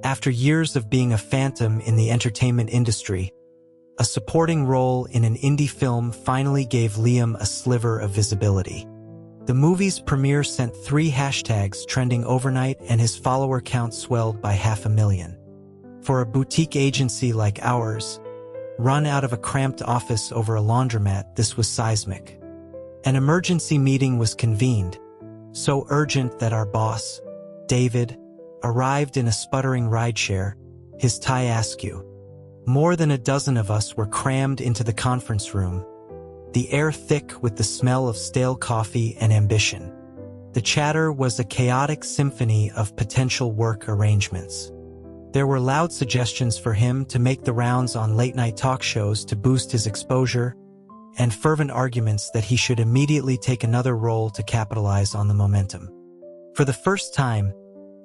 After years of being a phantom in the entertainment industry, a supporting role in an indie film finally gave Liam a sliver of visibility. The movie's premiere sent 3 hashtags trending overnight, and his follower count swelled by 500,000. For a boutique agency like ours, run out of a cramped office over a laundromat, this was seismic. An emergency meeting was convened, so urgent that our boss, David, arrived in a sputtering rideshare, his Thai Askew. More than a dozen of us were crammed into the conference room, the air thick with the smell of stale coffee and ambition. The chatter was a chaotic symphony of potential work arrangements. There were loud suggestions for him to make the rounds on late-night talk shows to boost his exposure, and fervent arguments that he should immediately take another role to capitalize on the momentum. For the first time,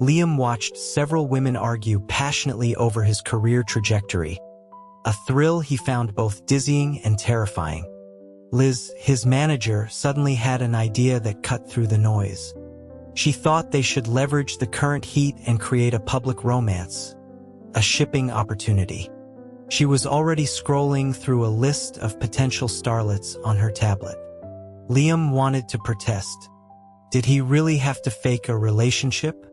Liam watched several women argue passionately over his career trajectory, a thrill he found both dizzying and terrifying. Liz, his manager, suddenly had an idea that cut through the noise. She thought they should leverage the current heat and create a public romance, a shipping opportunity. She was already scrolling through a list of potential starlets on her tablet. Liam wanted to protest. Did he really have to fake a relationship?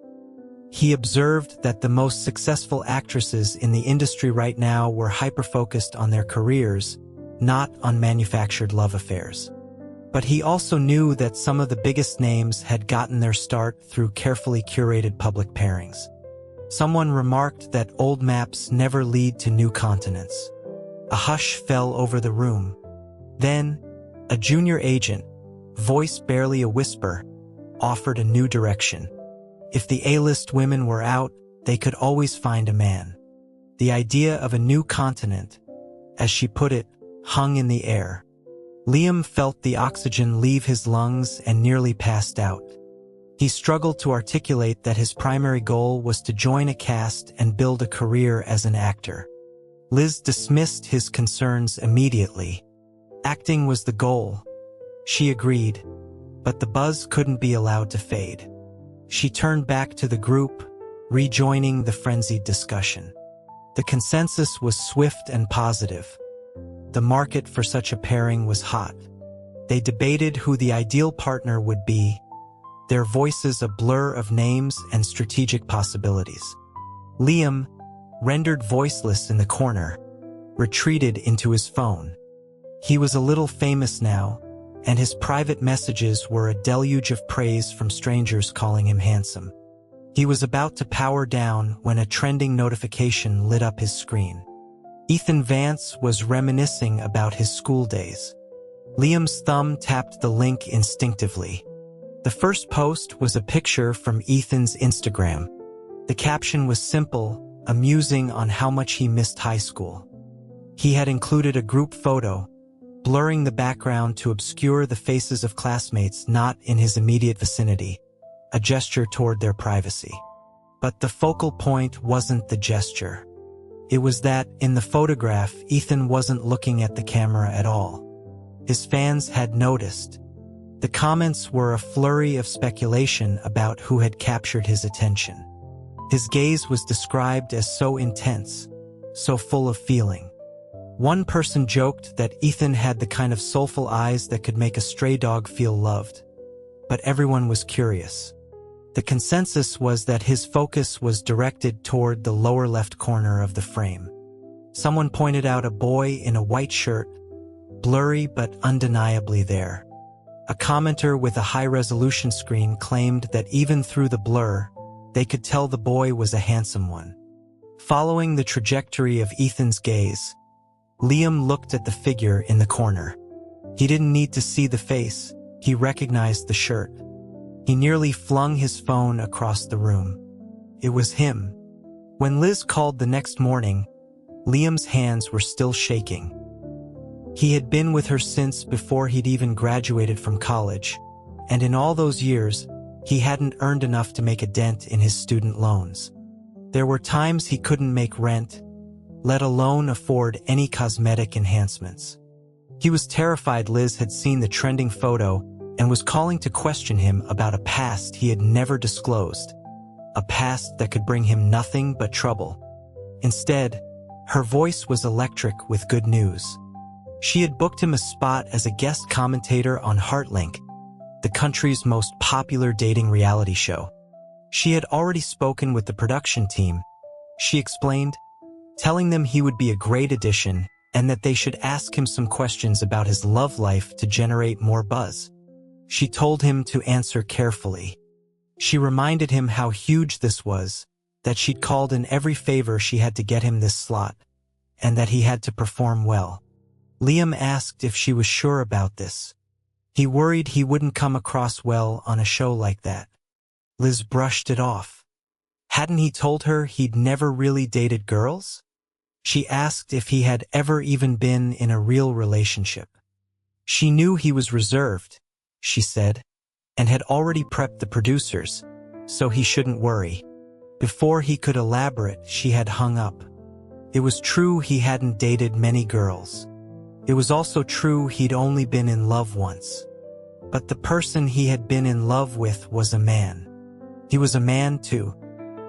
He observed that the most successful actresses in the industry right now were hyper-focused on their careers, not on manufactured love affairs. But he also knew that some of the biggest names had gotten their start through carefully curated public pairings. Someone remarked that old maps never lead to new continents. A hush fell over the room. Then, a junior agent, voice barely a whisper, offered a new direction. If the A-list women were out, they could always find a man. The idea of a new continent, as she put it, hung in the air. Liam felt the oxygen leave his lungs and nearly passed out. He struggled to articulate that his primary goal was to join a cast and build a career as an actor. Liz dismissed his concerns immediately. Acting was the goal. She agreed, but the buzz couldn't be allowed to fade. She turned back to the group, rejoining the frenzied discussion. The consensus was swift and positive. The market for such a pairing was hot. They debated who the ideal partner would be, their voices a blur of names and strategic possibilities. Liam, rendered voiceless in the corner, retreated into his phone. He was a little famous now, and his private messages were a deluge of praise from strangers calling him handsome. He was about to power down when a trending notification lit up his screen. Ethan Vance was reminiscing about his school days. Liam's thumb tapped the link instinctively. The first post was a picture from Ethan's Instagram. The caption was simple, amusing on how much he missed high school. He had included a group photo, blurring the background to obscure the faces of classmates not in his immediate vicinity, a gesture toward their privacy. But the focal point wasn't the gesture. It was that, in the photograph, Ethan wasn't looking at the camera at all. His fans had noticed. The comments were a flurry of speculation about who had captured his attention. His gaze was described as so intense, so full of feeling. One person joked that Ethan had the kind of soulful eyes that could make a stray dog feel loved. But everyone was curious. The consensus was that his focus was directed toward the lower left corner of the frame. Someone pointed out a boy in a white shirt, blurry but undeniably there. A commenter with a high-resolution screen claimed that even through the blur, they could tell the boy was a handsome one. Following the trajectory of Ethan's gaze, Liam looked at the figure in the corner. He didn't need to see the face, he recognized the shirt. He nearly flung his phone across the room. It was him. When Liz called the next morning, Liam's hands were still shaking. He had been with her since before he'd even graduated from college, and in all those years, he hadn't earned enough to make a dent in his student loans. There were times he couldn't make rent, let alone afford any cosmetic enhancements. He was terrified Liz had seen the trending photo and was calling to question him about a past he had never disclosed. a past that could bring him nothing but trouble. Instead, her voice was electric with good news. She had booked him a spot as a guest commentator on HeartLink, the country's most popular dating reality show. She had already spoken with the production team, she explained, telling them he would be a great addition and that they should ask him some questions about his love life to generate more buzz. She told him to answer carefully. She reminded him how huge this was, that she'd called in every favor she had to get him this slot, and that he had to perform well. Liam asked if she was sure about this. He worried he wouldn't come across well on a show like that. Liz brushed it off. Hadn't he told her he'd never really dated girls? She asked if he had ever even been in a real relationship. She knew he was reserved, she said, and had already prepped the producers, so he shouldn't worry. Before he could elaborate, she had hung up. It was true he hadn't dated many girls. It was also true he'd only been in love once. But the person he had been in love with was a man. He was a man too.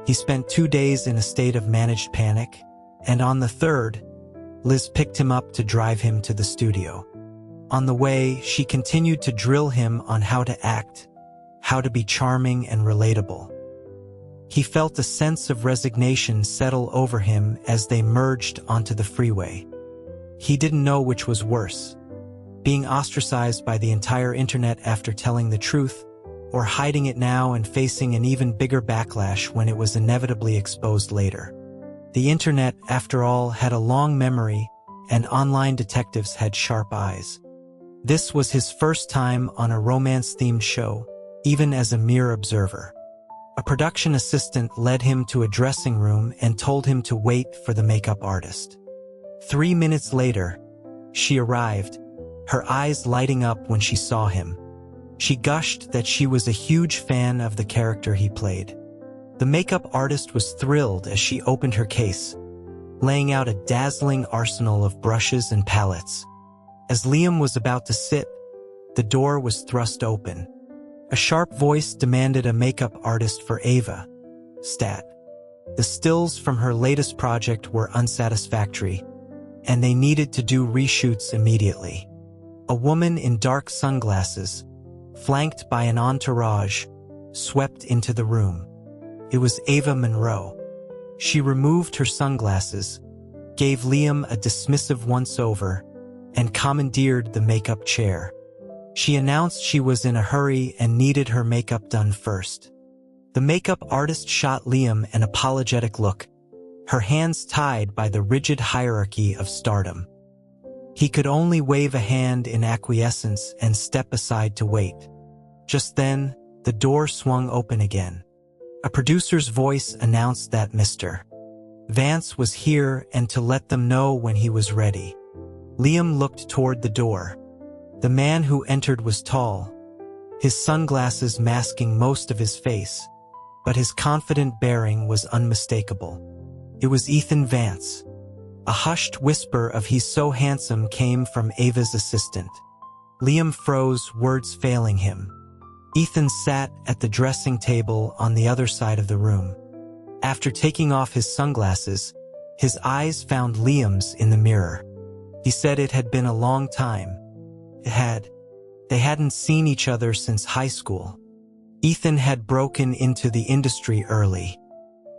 He spent 2 days in a state of managed panic, and on the third, Liz picked him up to drive him to the studio. On the way, she continued to drill him on how to act, how to be charming and relatable. He felt a sense of resignation settle over him as they merged onto the freeway. He didn't know which was worse, being ostracized by the entire internet after telling the truth, or hiding it now and facing an even bigger backlash when it was inevitably exposed later. The internet, after all, had a long memory, and online detectives had sharp eyes. This was his first time on a romance-themed show, even as a mere observer. A production assistant led him to a dressing room and told him to wait for the makeup artist. 3 minutes later, she arrived, her eyes lighting up when she saw him. She gushed that she was a huge fan of the character he played. The makeup artist was thrilled as she opened her case, laying out a dazzling arsenal of brushes and palettes. As Liam was about to sit, the door was thrust open. A sharp voice demanded a makeup artist for Ava. Stat. The stills from her latest project were unsatisfactory, and they needed to do reshoots immediately. A woman in dark sunglasses, flanked by an entourage, swept into the room. It was Ava Monroe. She removed her sunglasses, gave Liam a dismissive once-over, and commandeered the makeup chair. She announced she was in a hurry and needed her makeup done first. The makeup artist shot Liam an apologetic look, her hands tied by the rigid hierarchy of stardom. He could only wave a hand in acquiescence and step aside to wait. Just then, the door swung open again. A producer's voice announced that Mr. Vance was here and to let them know when he was ready. Liam looked toward the door. The man who entered was tall, his sunglasses masking most of his face, but his confident bearing was unmistakable. It was Ethan Vance. A hushed whisper of "he's so handsome" came from Ava's assistant. Liam froze, words failing him. Ethan sat at the dressing table on the other side of the room. After taking off his sunglasses, his eyes found Liam's in the mirror. He said it had been a long time. They hadn't seen each other since high school. Ethan had broken into the industry early.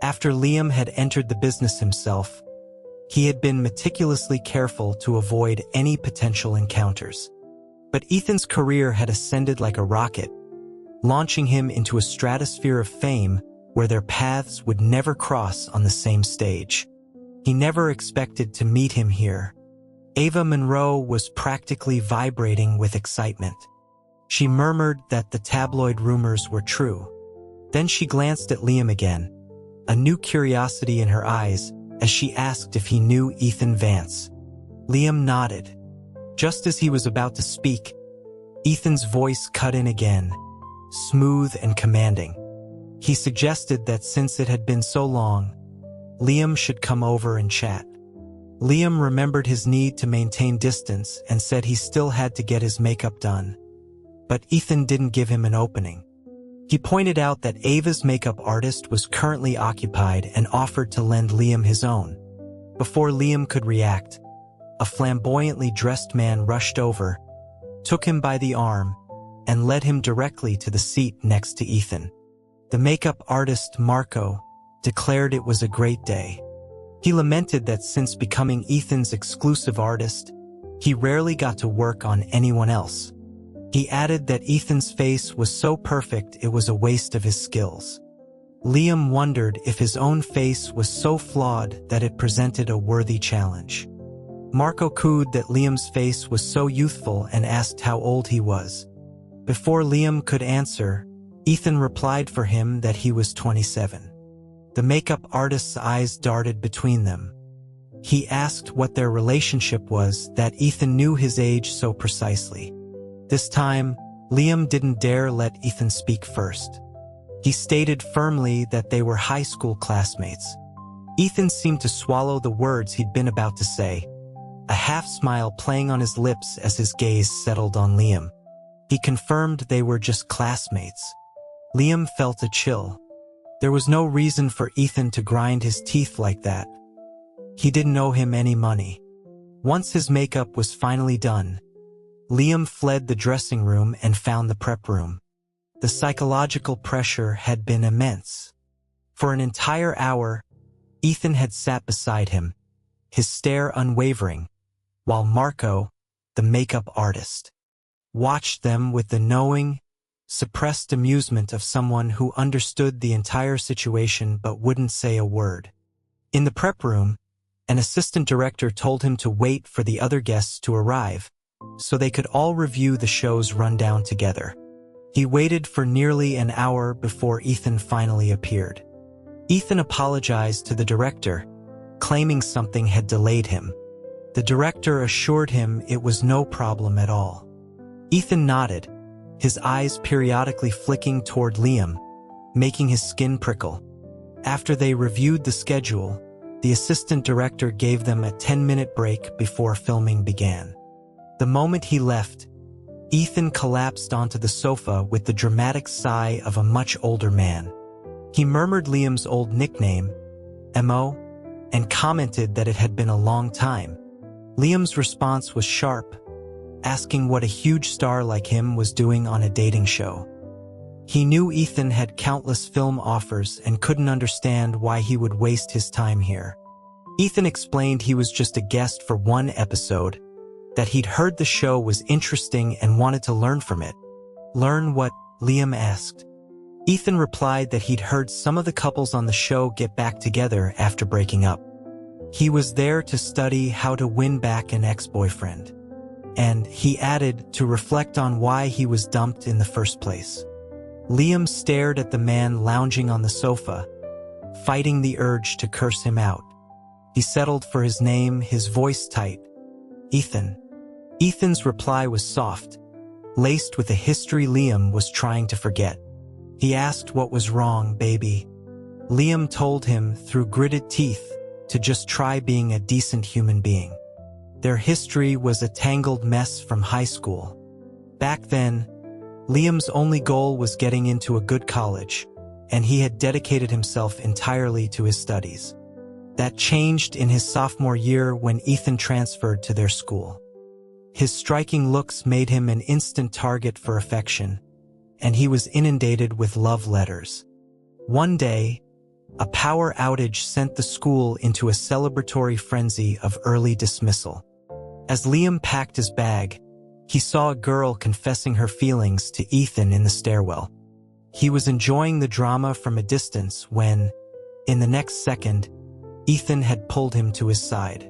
After Liam had entered the business himself, he had been meticulously careful to avoid any potential encounters. But Ethan's career had ascended like a rocket, launching him into a stratosphere of fame where their paths would never cross on the same stage. He never expected to meet him here. Ava Monroe was practically vibrating with excitement. She murmured that the tabloid rumors were true. Then she glanced at Liam again, a new curiosity in her eyes as she asked if he knew Ethan Vance. Liam nodded. Just as he was about to speak, Ethan's voice cut in again, smooth and commanding. He suggested that since it had been so long, Liam should come over and chat. Liam remembered his need to maintain distance and said he still had to get his makeup done. But Ethan didn't give him an opening. He pointed out that Ava's makeup artist was currently occupied and offered to lend Liam his own. Before Liam could react, a flamboyantly dressed man rushed over, took him by the arm, and led him directly to the seat next to Ethan. The makeup artist, Marco, declared it was a great day. He lamented that since becoming Ethan's exclusive artist, he rarely got to work on anyone else. He added that Ethan's face was so perfect it was a waste of his skills. Liam wondered if his own face was so flawed that it presented a worthy challenge. Marco cooed that Liam's face was so youthful and asked how old he was. Before Liam could answer, Ethan replied for him that he was 27. The makeup artist's eyes darted between them. He asked what their relationship was that Ethan knew his age so precisely. This time, Liam didn't dare let Ethan speak first. He stated firmly that they were high school classmates. Ethan seemed to swallow the words he'd been about to say, a half-smile playing on his lips as his gaze settled on Liam. He confirmed they were just classmates. Liam felt a chill. There was no reason for Ethan to grind his teeth like that. He didn't owe him any money. Once his makeup was finally done, Liam fled the dressing room and found the prep room. The psychological pressure had been immense. For an entire hour, Ethan had sat beside him, his stare unwavering, while Marco, the makeup artist, watched them with the knowing, suppressed amusement of someone who understood the entire situation but wouldn't say a word. In the prep room, an assistant director told him to wait for the other guests to arrive, so they could all review the show's rundown together. He waited for nearly an hour before Ethan finally appeared. Ethan apologized to the director, claiming something had delayed him. The director assured him it was no problem at all. Ethan nodded, his eyes periodically flicking toward Liam, making his skin prickle. After they reviewed the schedule, the assistant director gave them a 10-minute break before filming began. The moment he left, Ethan collapsed onto the sofa with the dramatic sigh of a much older man. He murmured Liam's old nickname, Mo, and commented that it had been a long time. Liam's response was sharp, asking what a huge star like him was doing on a dating show. He knew Ethan had countless film offers and couldn't understand why he would waste his time here. Ethan explained he was just a guest for one episode, that he'd heard the show was interesting and wanted to learn from it. Learn what? Liam asked. Ethan replied that he'd heard some of the couples on the show get back together after breaking up. He was there to study how to win back an ex-boyfriend. And, he added, to reflect on why he was dumped in the first place. Liam stared at the man lounging on the sofa, fighting the urge to curse him out. He settled for his name, his voice tight. Ethan. Ethan's reply was soft, laced with a history Liam was trying to forget. He asked what was wrong, baby. Liam told him, through gritted teeth, to just try being a decent human being. Their history was a tangled mess from high school. Back then, Liam's only goal was getting into a good college, and he had dedicated himself entirely to his studies. That changed in his sophomore year when Ethan transferred to their school. His striking looks made him an instant target for affection, and he was inundated with love letters. One day, a power outage sent the school into a celebratory frenzy of early dismissal. As Liam packed his bag, he saw a girl confessing her feelings to Ethan in the stairwell. He was enjoying the drama from a distance when, in the next second, Ethan had pulled him to his side.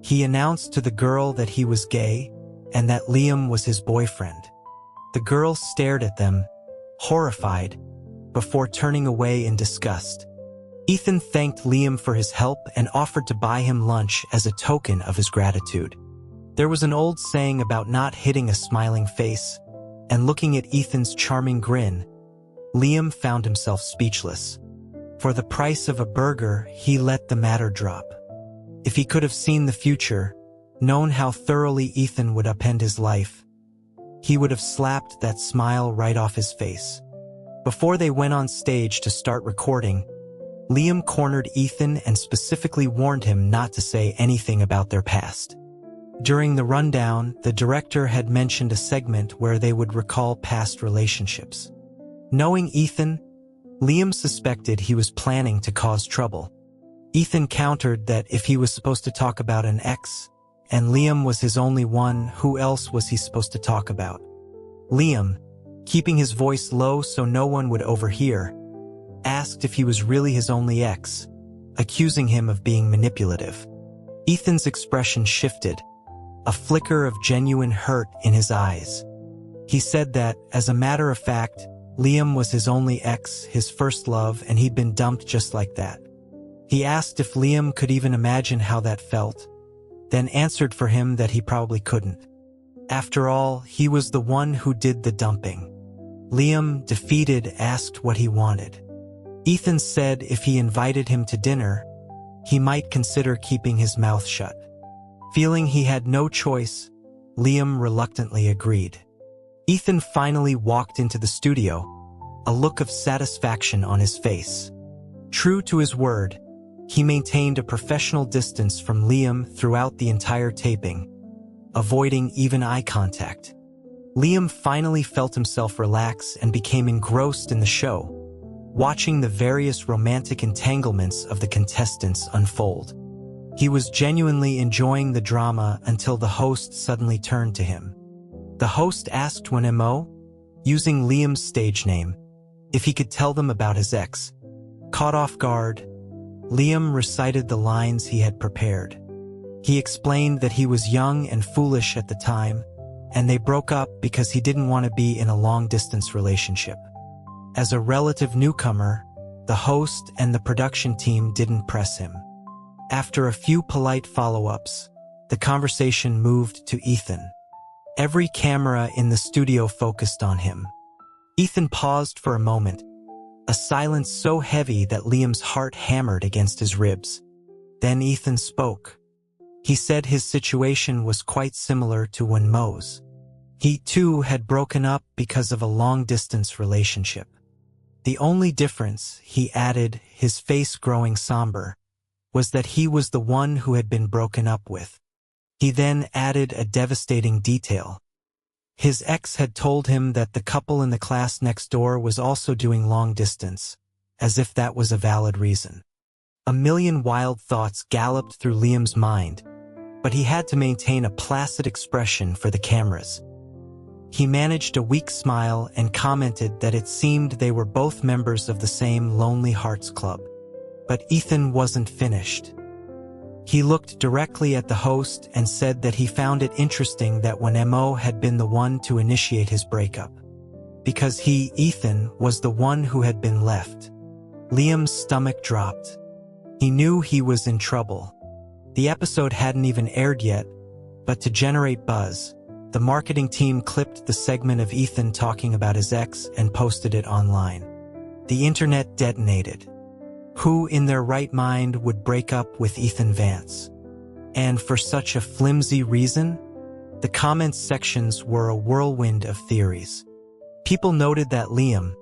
He announced to the girl that he was gay and that Liam was his boyfriend. The girl stared at them, horrified, before turning away in disgust. Ethan thanked Liam for his help and offered to buy him lunch as a token of his gratitude. There was an old saying about not hitting a smiling face, and looking at Ethan's charming grin, Liam found himself speechless. For the price of a burger, he let the matter drop. If he could have seen the future, known how thoroughly Ethan would upend his life, he would have slapped that smile right off his face. Before they went on stage to start recording, Liam cornered Ethan and specifically warned him not to say anything about their past. During the rundown, the director had mentioned a segment where they would recall past relationships. Knowing Ethan, Liam suspected he was planning to cause trouble. Ethan countered that if he was supposed to talk about an ex, and Liam was his only one, who else was he supposed to talk about? Liam, keeping his voice low so no one would overhear, asked if he was really his only ex, accusing him of being manipulative. Ethan's expression shifted, a flicker of genuine hurt in his eyes. He said that, as a matter of fact, Liam was his only ex, his first love, and he'd been dumped just like that. He asked if Liam could even imagine how that felt, then answered for him that he probably couldn't. After all, he was the one who did the dumping. Liam, defeated, asked what he wanted. Ethan said if he invited him to dinner, he might consider keeping his mouth shut. Feeling he had no choice, Liam reluctantly agreed. Ethan finally walked into the studio, a look of satisfaction on his face. True to his word, he maintained a professional distance from Liam throughout the entire taping, avoiding even eye contact. Liam finally felt himself relax and became engrossed in the show, watching the various romantic entanglements of the contestants unfold. He was genuinely enjoying the drama until the host suddenly turned to him. The host asked when Mo, using Liam's stage name, if he could tell them about his ex. Caught off guard, Liam recited the lines he had prepared. He explained that he was young and foolish at the time, and they broke up because he didn't want to be in a long-distance relationship. As a relative newcomer, the host and the production team didn't press him. After a few polite follow-ups, the conversation moved to Ethan. Every camera in the studio focused on him. Ethan paused for a moment, a silence so heavy that Liam's heart hammered against his ribs. Then Ethan spoke. He said his situation was quite similar to when Mo's. He too had broken up because of a long-distance relationship. The only difference, he added, his face growing somber, was that he was the one who had been broken up with. He then added a devastating detail. His ex had told him that the couple in the class next door was also doing long distance, as if that was a valid reason. A million wild thoughts galloped through Liam's mind, but he had to maintain a placid expression for the cameras. He managed a weak smile and commented that it seemed they were both members of the same Lonely Hearts Club. But Ethan wasn't finished. He looked directly at the host and said that he found it interesting that when Mo had been the one to initiate his breakup, because he, Ethan, was the one who had been left. Liam's stomach dropped. He knew he was in trouble. The episode hadn't even aired yet, but to generate buzz, the marketing team clipped the segment of Ethan talking about his ex and posted it online. The internet detonated. Who in their right mind would break up with Ethan Vance? And for such a flimsy reason? The comments sections were a whirlwind of theories. People noted that Liam,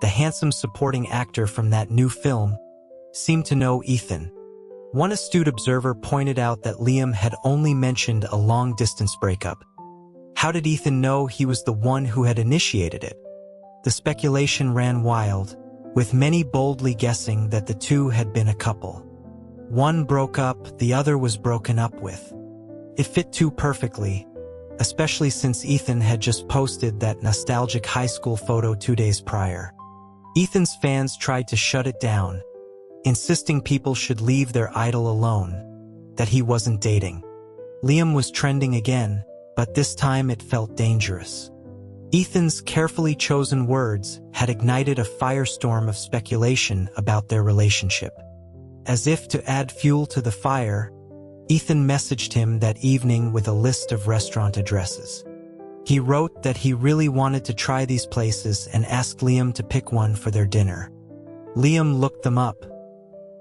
the handsome supporting actor from that new film, seemed to know Ethan. One astute observer pointed out that Liam had only mentioned a long-distance breakup. How did Ethan know he was the one who had initiated it? The speculation ran wild, with many boldly guessing that the two had been a couple. One broke up, the other was broken up with. It fit too perfectly, especially since Ethan had just posted that nostalgic high school photo 2 days prior. Ethan's fans tried to shut it down, insisting people should leave their idol alone, that he wasn't dating. Liam was trending again, but this time it felt dangerous. Ethan's carefully chosen words had ignited a firestorm of speculation about their relationship. As if to add fuel to the fire, Ethan messaged him that evening with a list of restaurant addresses. He wrote that he really wanted to try these places and asked Liam to pick one for their dinner. Liam looked them up.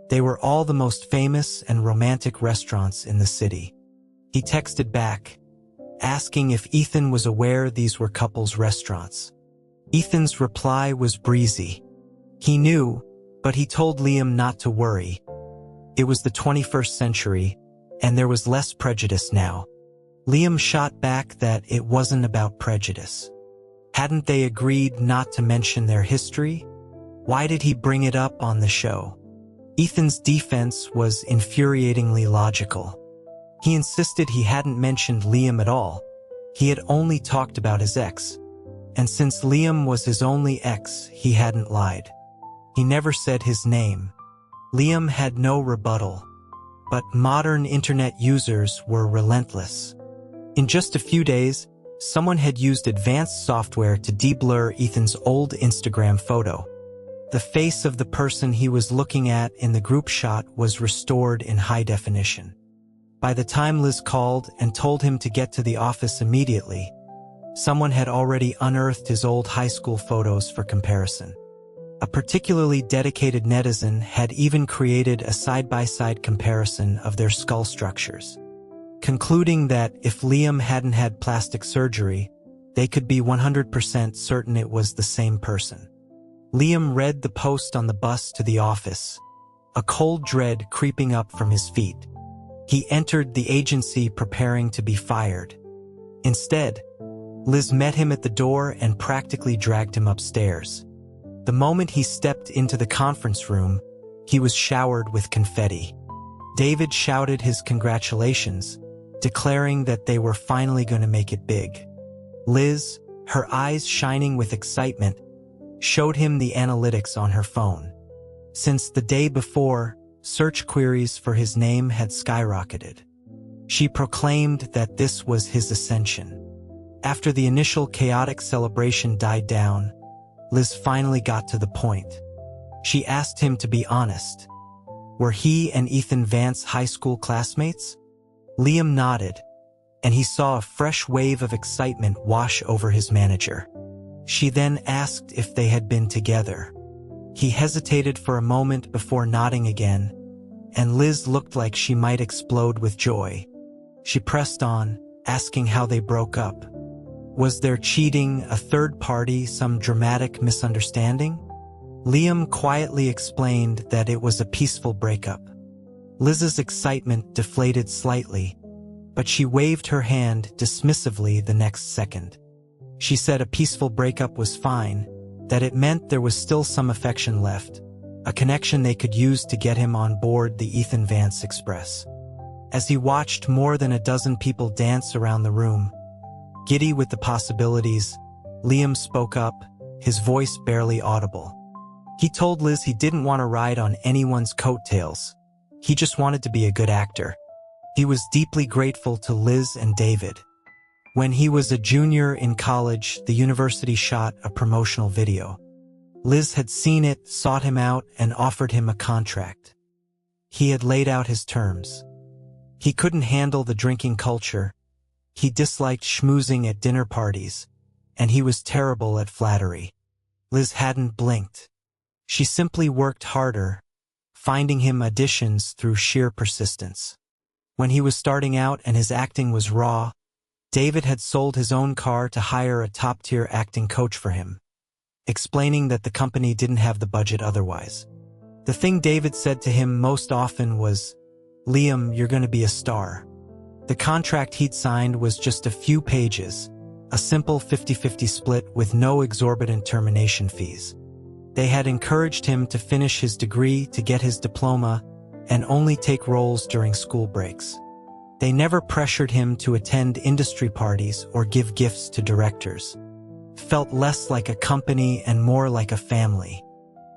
They were all the most famous and romantic restaurants in the city. He texted back, asking if Ethan was aware these were couples' restaurants. Ethan's reply was breezy. He knew, but he told Liam not to worry. It was the 21st century, and there was less prejudice now. Liam shot back that it wasn't about prejudice. Hadn't they agreed not to mention their history? Why did he bring it up on the show? Ethan's defense was infuriatingly logical. He insisted he hadn't mentioned Liam at all. He had only talked about his ex. And since Liam was his only ex, he hadn't lied. He never said his name. Liam had no rebuttal. But modern internet users were relentless. In just a few days, someone had used advanced software to de-blur Ethan's old Instagram photo. The face of the person he was looking at in the group shot was restored in high definition. By the time Liz called and told him to get to the office immediately, someone had already unearthed his old high school photos for comparison. A particularly dedicated netizen had even created a side-by-side comparison of their skull structures, concluding that if Liam hadn't had plastic surgery, they could be 100% certain it was the same person. Liam read the post on the bus to the office, a cold dread creeping up from his feet. He entered the agency preparing to be fired. Instead, Liz met him at the door and practically dragged him upstairs. The moment he stepped into the conference room, he was showered with confetti. David shouted his congratulations, declaring that they were finally going to make it big. Liz, her eyes shining with excitement, showed him the analytics on her phone. Since the day before, search queries for his name had skyrocketed. She proclaimed that this was his ascension. After the initial chaotic celebration died down, Liz finally got to the point. She asked him to be honest. Were he and Ethan Vance high school classmates? Liam nodded, and he saw a fresh wave of excitement wash over his manager. She then asked if they had been together. He hesitated for a moment before nodding again, and Liz looked like she might explode with joy. She pressed on, asking how they broke up. Was there cheating, a third party, some dramatic misunderstanding? Liam quietly explained that it was a peaceful breakup. Liz's excitement deflated slightly, but she waved her hand dismissively the next second. She said a peaceful breakup was fine, that it meant there was still some affection left, a connection they could use to get him on board the Ethan Vance Express. As he watched more than a dozen people dance around the room, giddy with the possibilities, Liam spoke up, his voice barely audible. He told Liz he didn't want to ride on anyone's coattails. He just wanted to be a good actor. He was deeply grateful to Liz and David. When he was a junior in college, the university shot a promotional video. Liz had seen it, sought him out, and offered him a contract. He had laid out his terms. He couldn't handle the drinking culture. He disliked schmoozing at dinner parties, and he was terrible at flattery. Liz hadn't blinked. She simply worked harder, finding him auditions through sheer persistence. When he was starting out and his acting was raw, David had sold his own car to hire a top-tier acting coach for him, explaining that the company didn't have the budget otherwise. The thing David said to him most often was, "Liam, you're going to be a star." The contract he'd signed was just a few pages, a simple 50-50 split with no exorbitant termination fees. They had encouraged him to finish his degree, to get his diploma, and only take roles during school breaks. They never pressured him to attend industry parties or give gifts to directors. Felt less like a company and more like a family.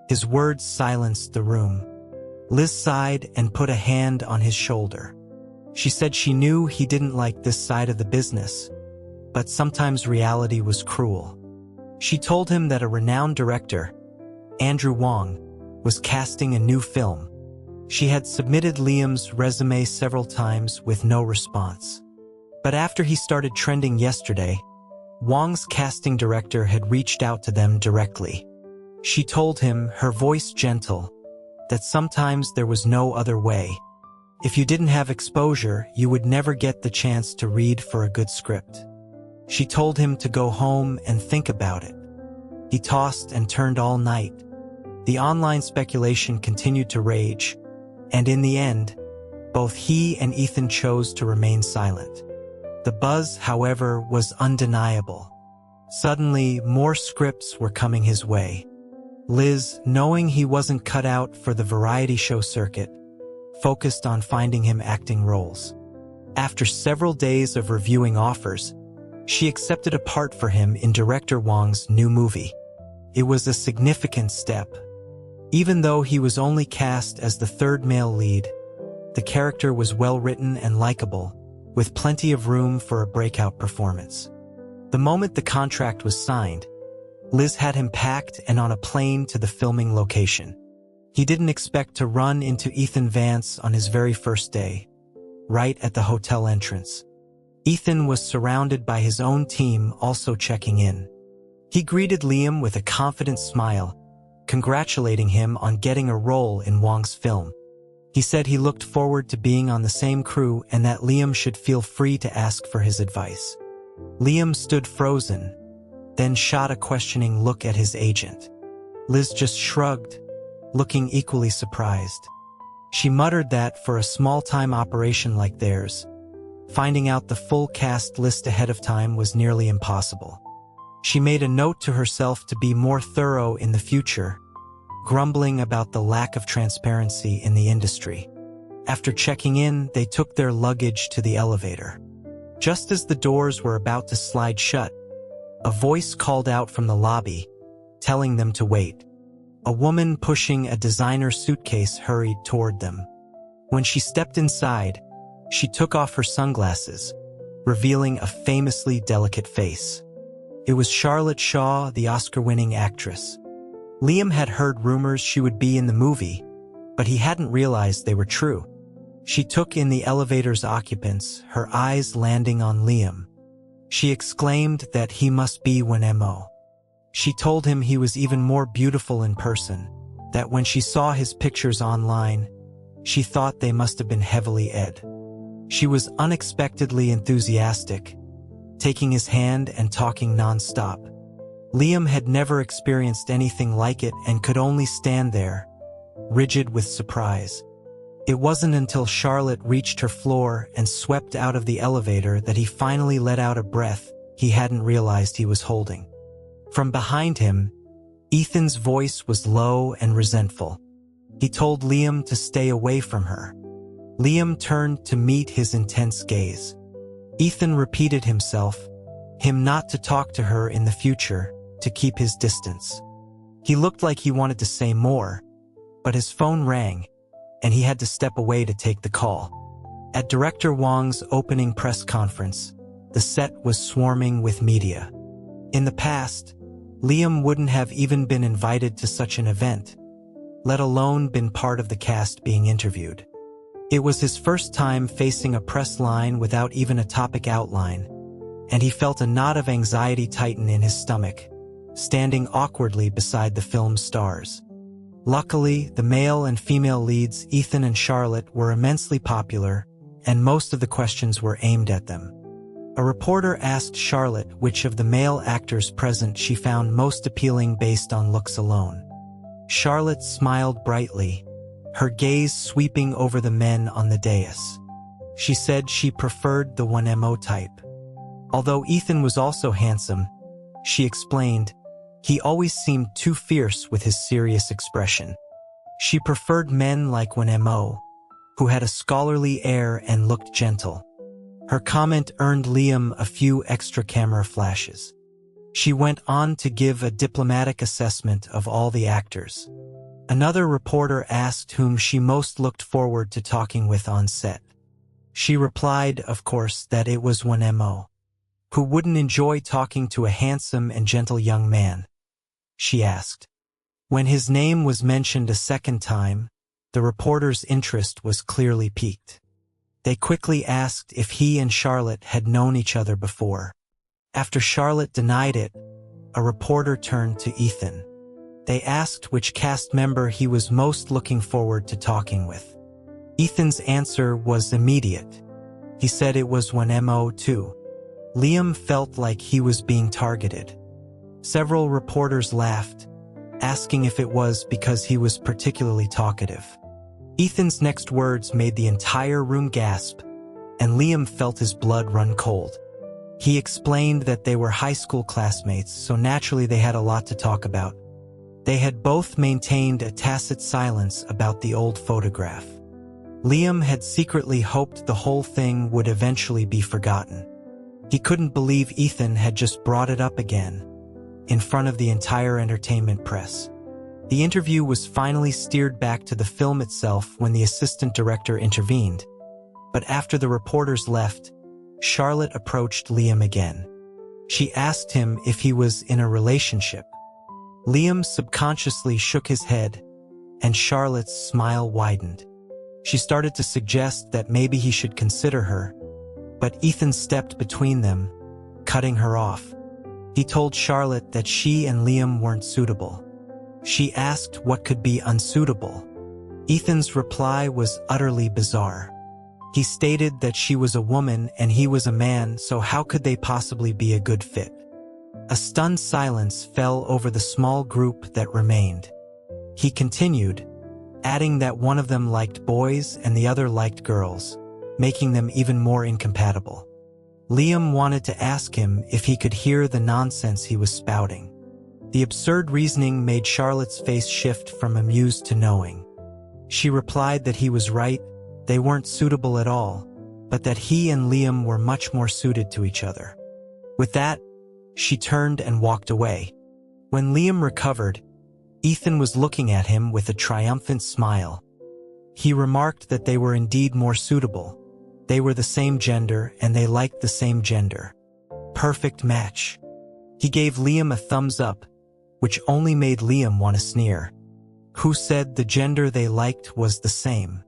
His words silenced the room. Liz sighed and put a hand on his shoulder. She said she knew he didn't like this side of the business, but sometimes reality was cruel. She told him that a renowned director, Andrew Wong, was casting a new film. She had submitted Liam's resume several times with no response. But after he started trending yesterday, Wong's casting director had reached out to them directly. She told him, her voice gentle, that sometimes there was no other way. If you didn't have exposure, you would never get the chance to read for a good script. She told him to go home and think about it. He tossed and turned all night. The online speculation continued to rage, and in the end, both he and Ethan chose to remain silent. The buzz, however, was undeniable. Suddenly, more scripts were coming his way. Liz, knowing he wasn't cut out for the variety show circuit, focused on finding him acting roles. After several days of reviewing offers, she accepted a part for him in director Wong's new movie. It was a significant step. Even though he was only cast as the third male lead, the character was well-written and likable, with plenty of room for a breakout performance. The moment the contract was signed, Liz had him packed and on a plane to the filming location. He didn't expect to run into Ethan Vance on his very first day, right at the hotel entrance. Ethan was surrounded by his own team also checking in. He greeted Liam with a confident smile, congratulating him on getting a role in Wong's film. He said he looked forward to being on the same crew and that Liam should feel free to ask for his advice. Liam stood frozen, then shot a questioning look at his agent. Liz just shrugged, looking equally surprised. She muttered that for a small-time operation like theirs, finding out the full cast list ahead of time was nearly impossible. She made a note to herself to be more thorough in the future, grumbling about the lack of transparency in the industry. After checking in, they took their luggage to the elevator. Just as the doors were about to slide shut, a voice called out from the lobby, telling them to wait. A woman pushing a designer suitcase hurried toward them. When she stepped inside, she took off her sunglasses, revealing a famously delicate face. It was Charlotte Shaw, the Oscar-winning actress. Liam had heard rumors she would be in the movie, but he hadn't realized they were true. She took in the elevator's occupants, her eyes landing on Liam. She exclaimed that he must be Mo. She told him he was even more beautiful in person, that when she saw his pictures online, she thought they must have been heavily edited. She was unexpectedly enthusiastic, taking his hand and talking non-stop. Liam had never experienced anything like it and could only stand there, rigid with surprise. It wasn't until Charlotte reached her floor and swept out of the elevator that he finally let out a breath he hadn't realized he was holding. From behind him, Ethan's voice was low and resentful. He told Liam to stay away from her. Liam turned to meet his intense gaze. Ethan repeated himself, him not to talk to her in the future, to keep his distance. He looked like he wanted to say more, but his phone rang, and he had to step away to take the call. At Director Wong's opening press conference, the set was swarming with media. In the past, Liam wouldn't have even been invited to such an event, let alone been part of the cast being interviewed. It was his first time facing a press line without even a topic outline, and he felt a knot of anxiety tighten in his stomach, standing awkwardly beside the film's stars. Luckily, the male and female leads, Ethan and Charlotte, were immensely popular, and most of the questions were aimed at them. A reporter asked Charlotte which of the male actors present she found most appealing based on looks alone. Charlotte smiled brightly, her gaze sweeping over the men on the dais. She said she preferred the Mo type. Although Ethan was also handsome, she explained, he always seemed too fierce with his serious expression. She preferred men like Mo, who had a scholarly air and looked gentle. Her comment earned Liam a few extra camera flashes. She went on to give a diplomatic assessment of all the actors. Another reporter asked whom she most looked forward to talking with on set. She replied, of course, that it was Mo. Who wouldn't enjoy talking to a handsome and gentle young man? She asked. When his name was mentioned a second time, the reporter's interest was clearly piqued. They quickly asked if he and Charlotte had known each other before. After Charlotte denied it, a reporter turned to Ethan. They asked which cast member he was most looking forward to talking with. Ethan's answer was immediate. He said it was Mo too. Liam felt like he was being targeted. Several reporters laughed, asking if it was because he was particularly talkative. Ethan's next words made the entire room gasp, and Liam felt his blood run cold. He explained that they were high school classmates, so naturally they had a lot to talk about. They had both maintained a tacit silence about the old photograph. Liam had secretly hoped the whole thing would eventually be forgotten. He couldn't believe Ethan had just brought it up again, in front of the entire entertainment press. The interview was finally steered back to the film itself when the assistant director intervened. But after the reporters left, Charlotte approached Liam again. She asked him if he was in a relationship. Liam subconsciously shook his head, and Charlotte's smile widened. She started to suggest that maybe he should consider her, but Ethan stepped between them, cutting her off. He told Charlotte that she and Liam weren't suitable. She asked what could be unsuitable. Ethan's reply was utterly bizarre. He stated that she was a woman and he was a man, so how could they possibly be a good fit? A stunned silence fell over the small group that remained. He continued, adding that one of them liked boys and the other liked girls, making them even more incompatible. Liam wanted to ask him if he could hear the nonsense he was spouting. The absurd reasoning made Charlotte's face shift from amused to knowing. She replied that he was right, they weren't suitable at all, but that he and Liam were much more suited to each other. With that, she turned and walked away. When Liam recovered, Ethan was looking at him with a triumphant smile. He remarked that they were indeed more suitable. They were the same gender and they liked the same gender. Perfect match. He gave Liam a thumbs up, which only made Liam want to sneer. Who said the gender they liked was the same?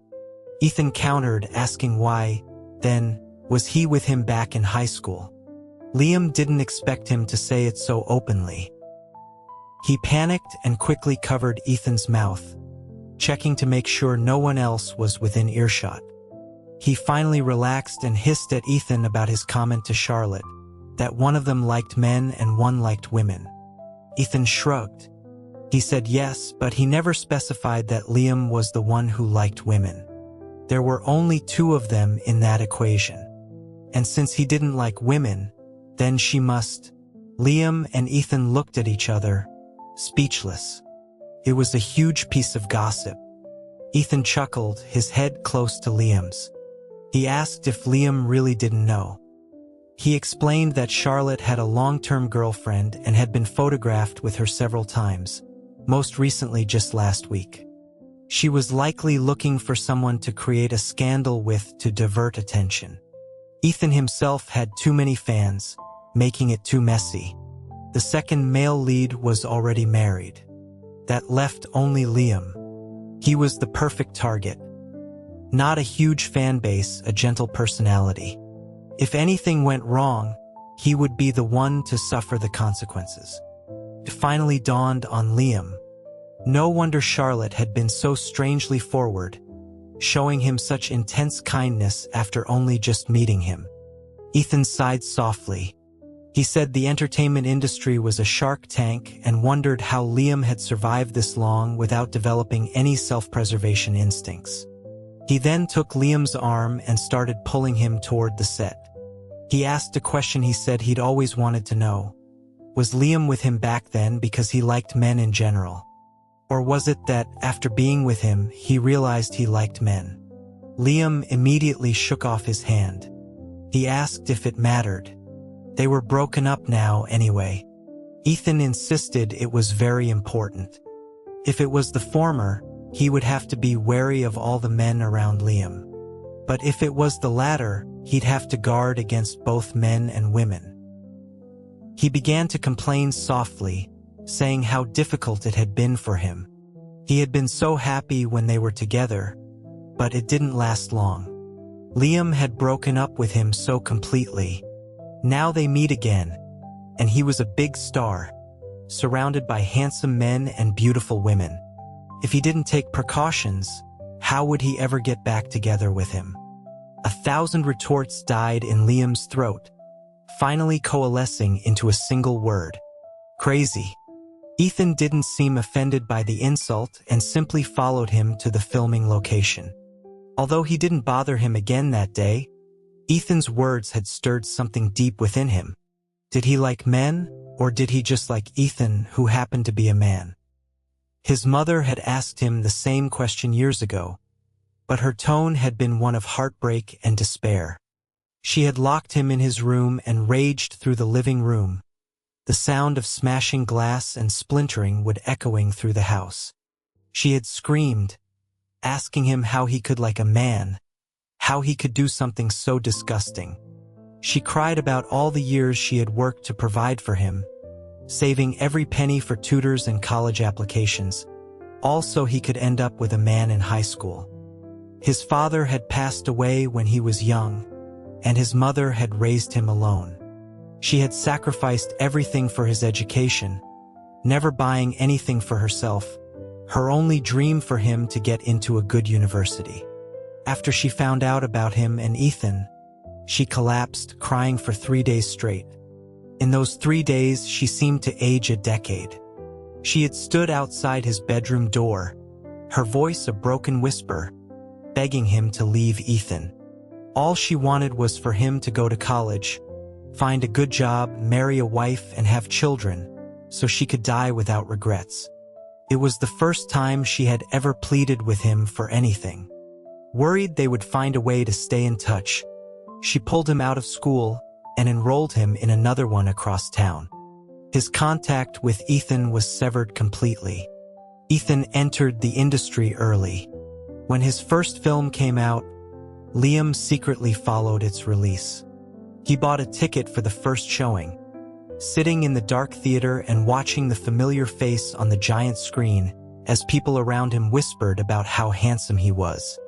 Ethan countered, asking why, then, was he with him back in high school? Liam didn't expect him to say it so openly. He panicked and quickly covered Ethan's mouth, checking to make sure no one else was within earshot. He finally relaxed and hissed at Ethan about his comment to Charlotte, that one of them liked men and one liked women. Ethan shrugged. He said yes, but he never specified that Liam was the one who liked women. There were only two of them in that equation. And since he didn't like women, then she must. Liam and Ethan looked at each other, speechless. It was a huge piece of gossip. Ethan chuckled, his head close to Liam's. He asked if Liam really didn't know. He explained that Charlotte had a long-term girlfriend and had been photographed with her several times, most recently just last week. She was likely looking for someone to create a scandal with to divert attention. Ethan himself had too many fans, making it too messy. The second male lead was already married. That left only Liam. He was the perfect target. Not a huge fan base, a gentle personality. If anything went wrong, he would be the one to suffer the consequences. It finally dawned on Liam. No wonder Charlotte had been so strangely forward, showing him such intense kindness after only just meeting him. Ethan sighed softly. He said the entertainment industry was a shark tank and wondered how Liam had survived this long without developing any self-preservation instincts. He then took Liam's arm and started pulling him toward the set. He asked a question he said he'd always wanted to know. Was Liam with him back then because he liked men in general? Or was it that, after being with him, he realized he liked men? Liam immediately shook off his hand. He asked if it mattered. They were broken up now anyway. Ethan insisted it was very important. If it was the former, he would have to be wary of all the men around Liam. But if it was the latter, he'd have to guard against both men and women. He began to complain softly, saying how difficult it had been for him. He had been so happy when they were together, but it didn't last long. Liam had broken up with him so completely. Now they meet again, and he was a big star, surrounded by handsome men and beautiful women. If he didn't take precautions, how would he ever get back together with him? 1,000 retorts died in Liam's throat, finally coalescing into a single word. Crazy. Ethan didn't seem offended by the insult and simply followed him to the filming location. Although he didn't bother him again that day, Ethan's words had stirred something deep within him. Did he like men, or did he just like Ethan, who happened to be a man? His mother had asked him the same question years ago, but her tone had been one of heartbreak and despair. She had locked him in his room and raged through the living room, the sound of smashing glass and splintering would echoing through the house. She had screamed, asking him how he could like a man, how he could do something so disgusting. She cried about all the years she had worked to provide for him, saving every penny for tutors and college applications, all so he could end up with a man in high school. His father had passed away when he was young, and his mother had raised him alone. She had sacrificed everything for his education, never buying anything for herself, her only dream for him to get into a good university. After she found out about him and Ethan, she collapsed, crying for 3 days straight. In those 3 days, she seemed to age a decade. She had stood outside his bedroom door, her voice a broken whisper, begging him to leave Ethan. All she wanted was for him to go to college, find a good job, marry a wife, and have children, so she could die without regrets. It was the first time she had ever pleaded with him for anything. Worried they would find a way to stay in touch, she pulled him out of school and enrolled him in another one across town. His contact with Ethan was severed completely. Ethan entered the industry early. When his first film came out, Liam secretly followed its release. He bought a ticket for the first showing, sitting in the dark theater and watching the familiar face on the giant screen as people around him whispered about how handsome he was.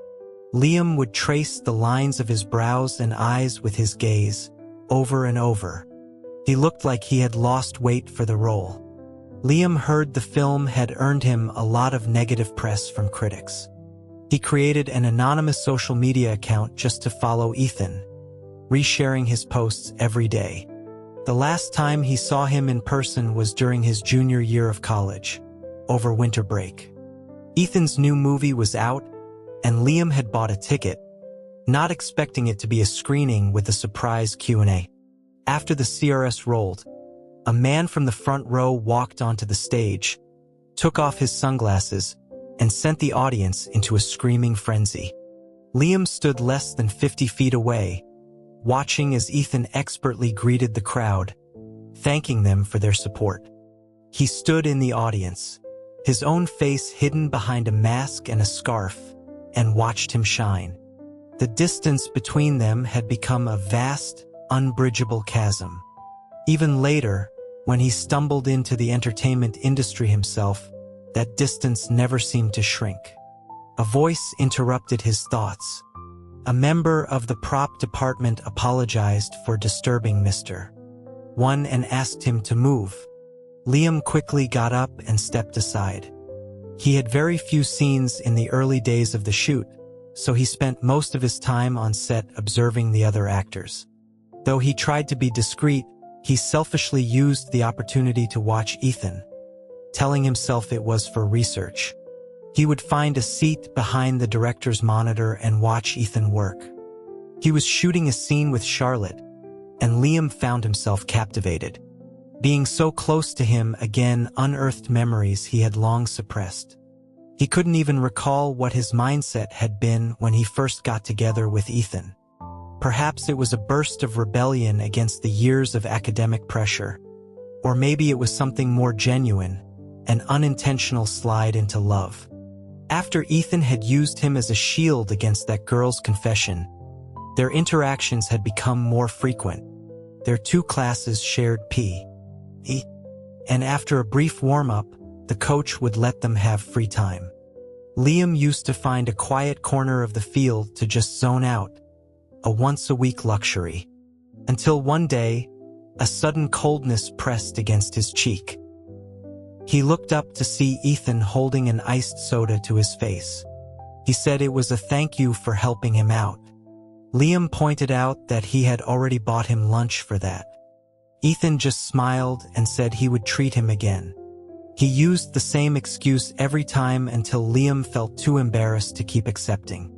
Liam would trace the lines of his brows and eyes with his gaze, over and over. He looked like he had lost weight for the role. Liam heard the film had earned him a lot of negative press from critics. He created an anonymous social media account just to follow Ethan, resharing his posts every day. The last time he saw him in person was during his junior year of college, over winter break. Ethan's new movie was out, and Liam had bought a ticket, not expecting it to be a screening with a surprise Q&A. After the CRS rolled, a man from the front row walked onto the stage, took off his sunglasses, and sent the audience into a screaming frenzy. Liam stood less than 50 feet away, watching as Ethan expertly greeted the crowd, thanking them for their support. He stood in the audience, his own face hidden behind a mask and a scarf, and watched him shine. The distance between them had become a vast, unbridgeable chasm. Even later, when he stumbled into the entertainment industry himself, that distance never seemed to shrink. A voice interrupted his thoughts. A member of the prop department apologized for disturbing Mr. 1 and asked him to move. Liam quickly got up and stepped aside. He had very few scenes in the early days of the shoot, so he spent most of his time on set observing the other actors. Though he tried to be discreet, he selfishly used the opportunity to watch Ethan, telling himself it was for research. He would find a seat behind the director's monitor and watch Ethan work. He was shooting a scene with Charlotte, and Liam found himself captivated. Being so close to him again unearthed memories he had long suppressed. He couldn't even recall what his mindset had been when he first got together with Ethan. Perhaps it was a burst of rebellion against the years of academic pressure, or maybe it was something more genuine, an unintentional slide into love. After Ethan had used him as a shield against that girl's confession, their interactions had become more frequent. Their two classes shared P.E., and after a brief warm-up, the coach would let them have free time. Liam used to find a quiet corner of the field to just zone out, a once-a-week luxury. Until one day, a sudden coldness pressed against his cheek. He looked up to see Ethan holding an iced soda to his face. He said it was a thank you for helping him out. Liam pointed out that he had already bought him lunch for that. Ethan just smiled and said he would treat him again. He used the same excuse every time until Liam felt too embarrassed to keep accepting.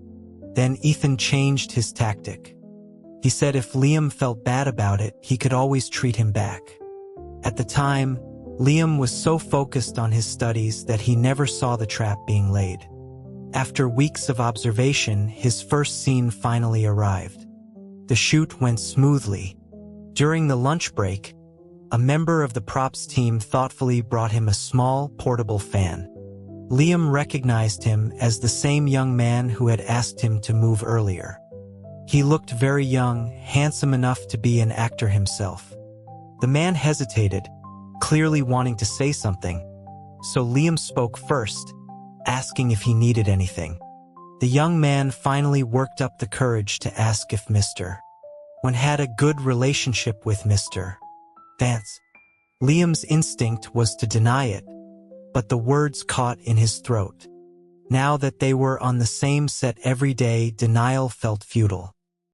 Then Ethan changed his tactic. He said if Liam felt bad about it, he could always treat him back. At the time, Liam was so focused on his studies that he never saw the trap being laid. After weeks of observation, his first scene finally arrived. The shoot went smoothly. During the lunch break, a member of the props team thoughtfully brought him a small, portable fan. Liam recognized him as the same young man who had asked him to move earlier. He looked very young, handsome enough to be an actor himself. The man hesitated, clearly wanting to say something, so Liam spoke first, asking if he needed anything. The young man finally worked up the courage to ask if Mr. Wen had a good relationship with Mr. Vance. Liam's instinct was to deny it, but the words caught in his throat. Now that they were on the same set every day, denial felt futile.